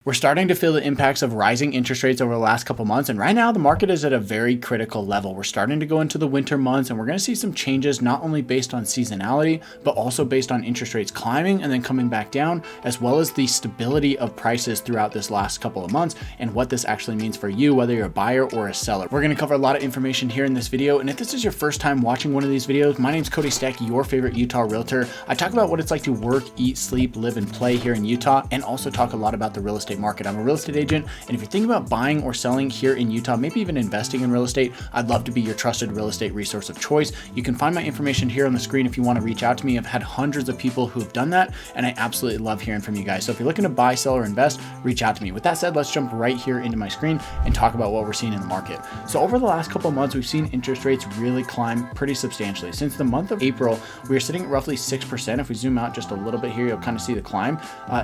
We're starting to feel the impacts of rising interest rates over the last couple months, and right now the market is at a very critical level. We're starting to go into the winter months, and we're going to see some changes not only based on seasonality, but also based on interest rates climbing and then coming back down, as well as the stability of prices throughout this last couple of months and what this actually means for you, whether you're a buyer or a seller. We're going to cover a lot of information here in this video, and if this is your first time watching one of these videos, my name's Cody Steck, your favorite Utah realtor. I talk about what it's like to work, eat, sleep, live, and play here in Utah, and also talk a lot about the real estate market. I'm a real estate agent, and if you're thinking about buying or selling here in Utah, maybe even investing in real estate, I'd love to be your trusted real estate resource of choice. You can find my information here on the screen if you want to reach out to me. I've had hundreds of people who have done that, and I absolutely love hearing from you guys. So if you're looking to buy, sell, or invest, reach out to me. With that said, let's jump right here into my screen and talk about what we're seeing in the market. So over the last couple of months, we've seen interest rates really climb pretty substantially. Since the month of April, we were sitting at roughly 6%. If we zoom out just a little bit here, you'll kind of see the climb.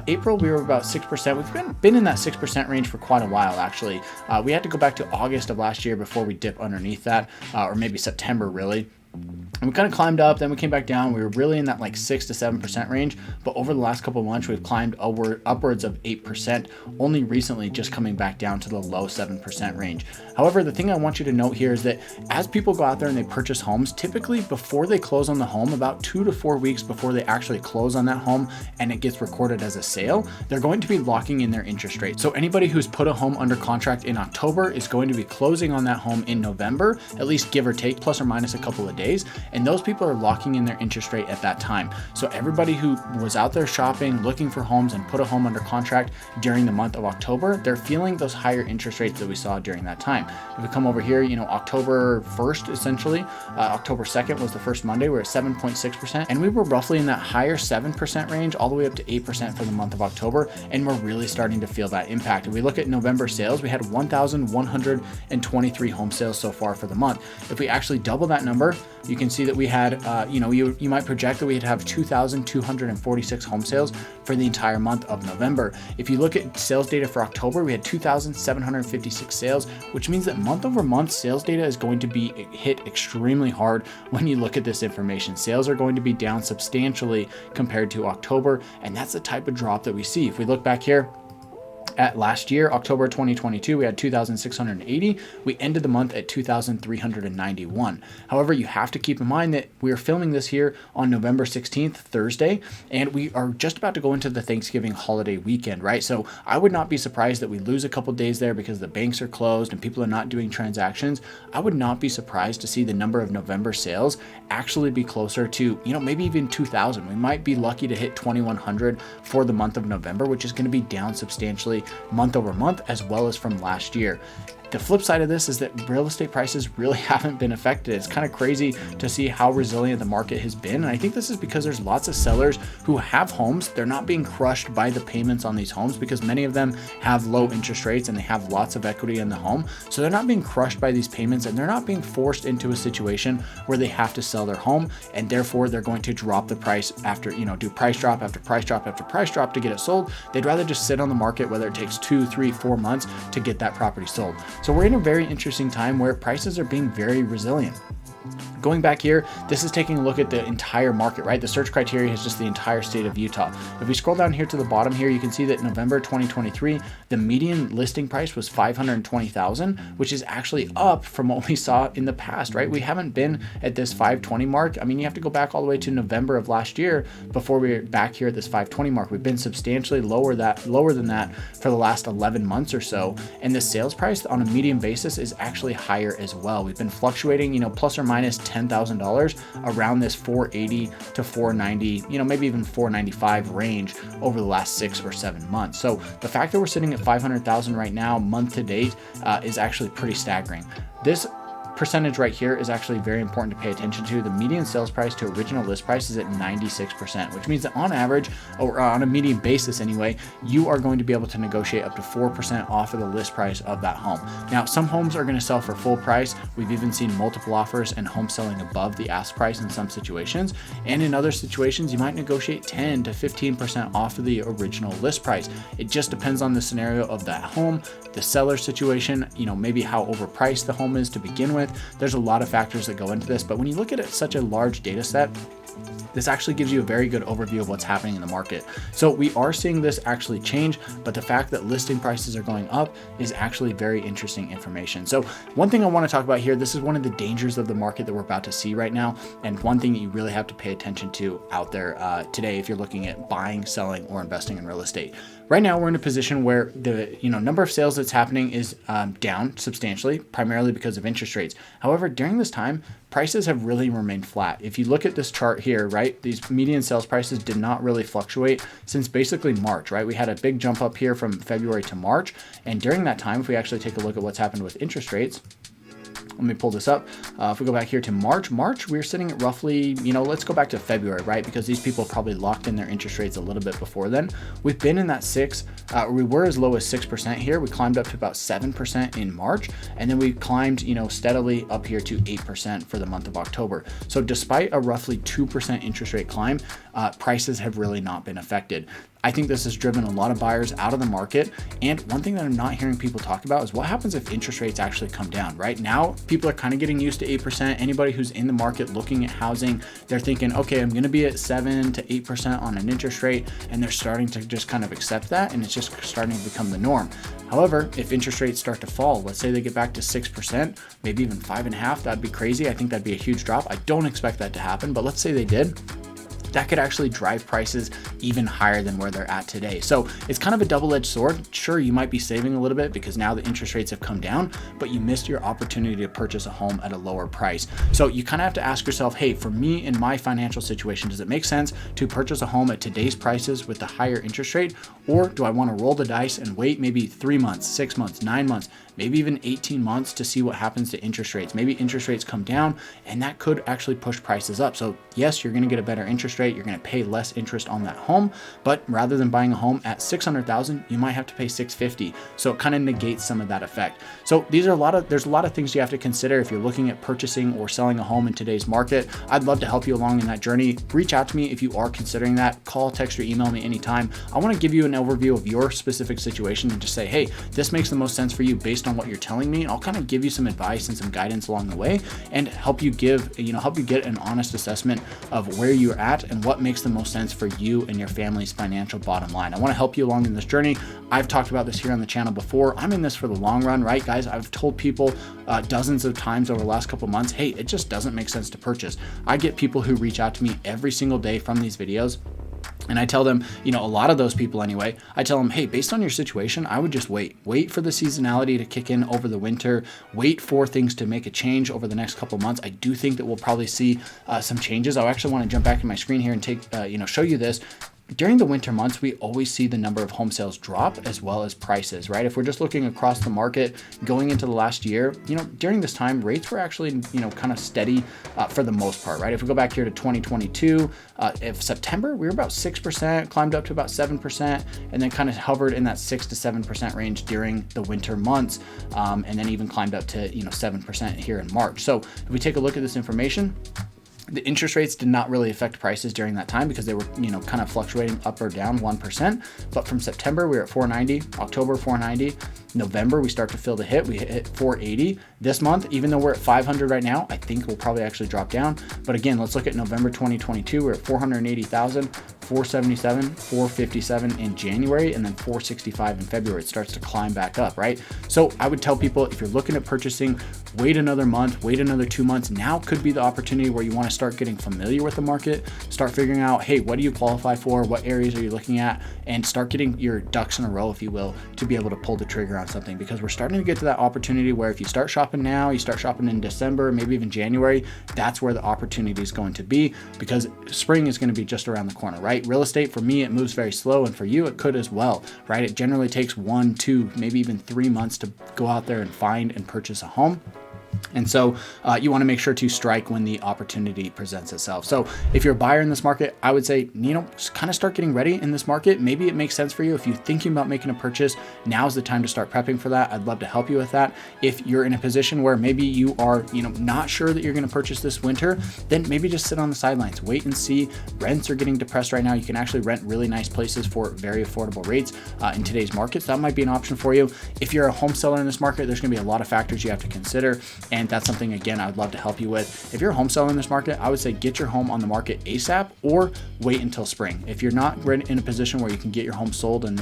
April, we were about 6%. We've been in that 6% range for quite a while, actually. We had to go back to August of last year before we dip underneath that, or maybe September, really. And we kind of climbed up, then we came back down. We were really in that like 6 to 7% range, but over the last couple of months, we've climbed upwards of 8%, only recently just coming back down to the low 7% range. However, the thing I want you to note here is that as people go out there and they purchase homes, typically before they close on the home, about 2 to 4 weeks before they actually close on that home and it gets recorded as a sale, they're going to be locking in their interest rate. So anybody who's put a home under contract in October is going to be closing on that home in November, at least give or take, plus or minus a couple of days. And those people are locking in their interest rate at that time. So everybody who was out there shopping, looking for homes and put a home under contract during the month of October, they're feeling those higher interest rates that we saw during that time. If we come over here, October 1st, essentially, October 2nd was the first Monday, we're at 7.6%. And we were roughly in that higher 7% range, all the way up to 8% for the month of October. And we're really starting to feel that impact. If we look at November sales, we had 1,123 home sales so far for the month. If we actually double that number, you can see that we had, you might project that we'd have 2,246 home sales for the entire month of November. If you look at sales data for October, we had 2,756 sales, which means that month over month sales data is going to be hit extremely hard when you look at this information. Sales are going to be down substantially compared to October, and that's the type of drop that we see. If we look back here, at last year, October 2022, we had 2,680. We ended the month at 2,391. However, you have to keep in mind that we are filming this here on November 16th, Thursday, and we are just about to go into the Thanksgiving holiday weekend, right? So I would not be surprised that we lose a couple days there because the banks are closed and people are not doing transactions. I would not be surprised to see the number of November sales actually be closer to, maybe even 2,000. We might be lucky to hit 2,100 for the month of November, which is going to be down substantially month over month, as well as from last year. The flip side of this is that real estate prices really haven't been affected. It's kind of crazy to see how resilient the market has been. And I think this is because there's lots of sellers who have homes. They're not being crushed by the payments on these homes because many of them have low interest rates and they have lots of equity in the home. So they're not being crushed by these payments and they're not being forced into a situation where they have to sell their home. And therefore they're going to drop the price after, do price drop after price drop after price drop to get it sold. They'd rather just sit on the market, whether it takes 2, 3, 4 months to get that property sold. So we're in a very interesting time where prices are being very resilient. Going back here, this is taking a look at the entire market, right? The search criteria is just the entire state of Utah. If we scroll down here to the bottom here, you can see that November 2023, the median listing price was $520,000, which is actually up from what we saw in the past, right? We haven't been at this 520 mark. I mean, you have to go back all the way to November of last year before we were back here at this 520 mark. We've been substantially lower than that for the last 11 months or so. And the sales price on a median basis is actually higher as well. We've been fluctuating, plus or minus $10,000 around this 480 to 490, maybe even 495 range over the last 6 or 7 months. So the fact that we're sitting at 500,000 right now, month to date, is actually pretty staggering. This percentage right here is actually very important to pay attention to. The median sales price to original list price is at 96%, which means that on average, or on a median basis anyway, you are going to be able to negotiate up to 4% off of the list price of that home. Now, some homes are going to sell for full price. We've even seen multiple offers and homes selling above the ask price in some situations. And in other situations, you might negotiate 10 to 15% off of the original list price. It just depends on the scenario of that home, the seller situation, maybe how overpriced the home is to begin with. There's a lot of factors that go into this, but when you look at it such a large data set, this actually gives you a very good overview of what's happening in the market. So we are seeing this actually change, but the fact that listing prices are going up is actually very interesting information. So one thing I want to talk about here, this is one of the dangers of the market that we're about to see right now, and one thing that you really have to pay attention to out there today if you're looking at buying, selling, or investing in real estate. Right now, we're in a position where the number of sales that's happening is down substantially, primarily because of interest rates. However, during this time, prices have really remained flat. If you look at this chart here, right, these median sales prices did not really fluctuate since basically March, right? We had a big jump up here from February to March. And during that time, if we actually take a look at what's happened with interest rates, let me pull this up. If we go back here to March, we're sitting at roughly, let's go back to February, right? Because these people probably locked in their interest rates a little bit before then. We've been in that we were as low as 6% here. We climbed up to about 7% in March, and then we climbed, steadily up here to 8% for the month of October. So despite a roughly 2% interest rate climb, prices have really not been affected. I think this has driven a lot of buyers out of the market. And one thing that I'm not hearing people talk about is what happens if interest rates actually come down. Right now, people are kind of getting used to 8%. Anybody who's in the market looking at housing, they're thinking, okay, I'm going to be at 7 to 8% on an interest rate. And they're starting to just kind of accept that. And it's just starting to become the norm. However, if interest rates start to fall, let's say they get back to 6%, maybe even 5.5%, that'd be crazy. I think that'd be a huge drop. I don't expect that to happen, but let's say they did. That could actually drive prices even higher than where they're at today. So it's kind of a double-edged sword. Sure, you might be saving a little bit because now the interest rates have come down, but you missed your opportunity to purchase a home at a lower price. So you kind of have to ask yourself, hey, for me in my financial situation, does it make sense to purchase a home at today's prices with the higher interest rate? Or do I want to roll the dice and wait maybe 3 months, 6 months, 9 months, maybe even 18 months to see what happens to interest rates? Maybe interest rates come down and that could actually push prices up. So yes, you're going to get a better interest rate. You're going to pay less interest on that home, but rather than buying a home at $600,000, you might have to pay $650,000. So it kind of negates some of that effect. So there's a lot of things you have to consider if you're looking at purchasing or selling a home in today's market. I'd love to help you along in that journey. Reach out to me if you are considering that. Call, text, or email me anytime. I want to give you an overview of your specific situation and just say, hey, this makes the most sense for you based on what you're telling me. I'll kind of give you some advice and some guidance along the way and help you get an honest assessment of where you're at and what makes the most sense for you and your family's financial bottom line. I want to help you along in this journey. I've talked about this here on the channel before. I'm in this for the long run, right, guys? I've told people dozens of times over the last couple months, hey, it just doesn't make sense to purchase. I get people who reach out to me every single day from these videos. And I tell them, a lot of those people anyway, I tell them, hey, based on your situation, I would just wait for the seasonality to kick in over the winter, wait for things to make a change over the next couple months. I do think that we'll probably see some changes. I actually want to jump back in my screen here and show you this. During the winter months, we always see the number of home sales drop as well as prices, right? If we're just looking across the market going into the last year, during this time, rates were actually, kind of steady for the most part, right? If we go back here to 2022, if September, we were about 6%, climbed up to about 7%, and then kind of hovered in that 6 to 7% range during the winter months, and then even climbed up to, 7% here in March. So if we take a look at this information, the interest rates did not really affect prices during that time because they were, kind of fluctuating up or down 1%. But from September, we were at 490, October 490, November, we start to feel the hit. We hit 480 this month. Even though we're at 500 right now, I think we'll probably actually drop down. But again, let's look at November 2022. We're at 480,000. 477, 457 in January, and then 465 in February. It starts to climb back up, right? So I would tell people, if you're looking at purchasing, wait another month, wait another 2 months. Now could be the opportunity where you want to start getting familiar with the market, start figuring out, hey, what do you qualify for? What areas are you looking at? And start getting your ducks in a row, if you will, to be able to pull the trigger on something, because we're starting to get to that opportunity where if you start shopping now, you start shopping in December, maybe even January, that's where the opportunity is going to be, because spring is going to be just around the corner, right? Real estate, for me, it moves very slow, and for you, it could as well, right? It generally takes 1, 2, maybe even 3 months to go out there and find and purchase a home. And so you want to make sure to strike when the opportunity presents itself. So if you're a buyer in this market, I would say, just kind of start getting ready in this market. Maybe it makes sense for you. If you're thinking about making a purchase, now's the time to start prepping for that. I'd love to help you with that. If you're in a position where maybe you are, not sure that you're going to purchase this winter, then maybe just sit on the sidelines, wait and see. Rents are getting depressed right now. You can actually rent really nice places for very affordable rates in today's market. So that might be an option for you. If you're a home seller in this market, there's going to be a lot of factors you have to consider. And that's something, again, I would love to help you with. If you're a home seller in this market, I would say get your home on the market ASAP or wait until spring. If you're not in a position where you can get your home sold and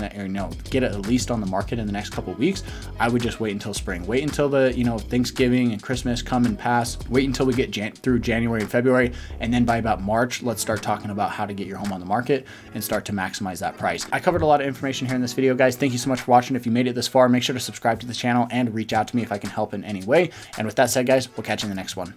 get it at least on the market in the next couple of weeks, I would just wait until spring. Wait until the Thanksgiving and Christmas come and pass. Wait until we get through January and February, and then by about March, let's start talking about how to get your home on the market and start to maximize that price. I covered a lot of information here in this video, guys. Thank you so much for watching. If you made it this far, make sure to subscribe to the channel and reach out to me if I can help in any way. And with that said, guys, we'll catch you in the next one.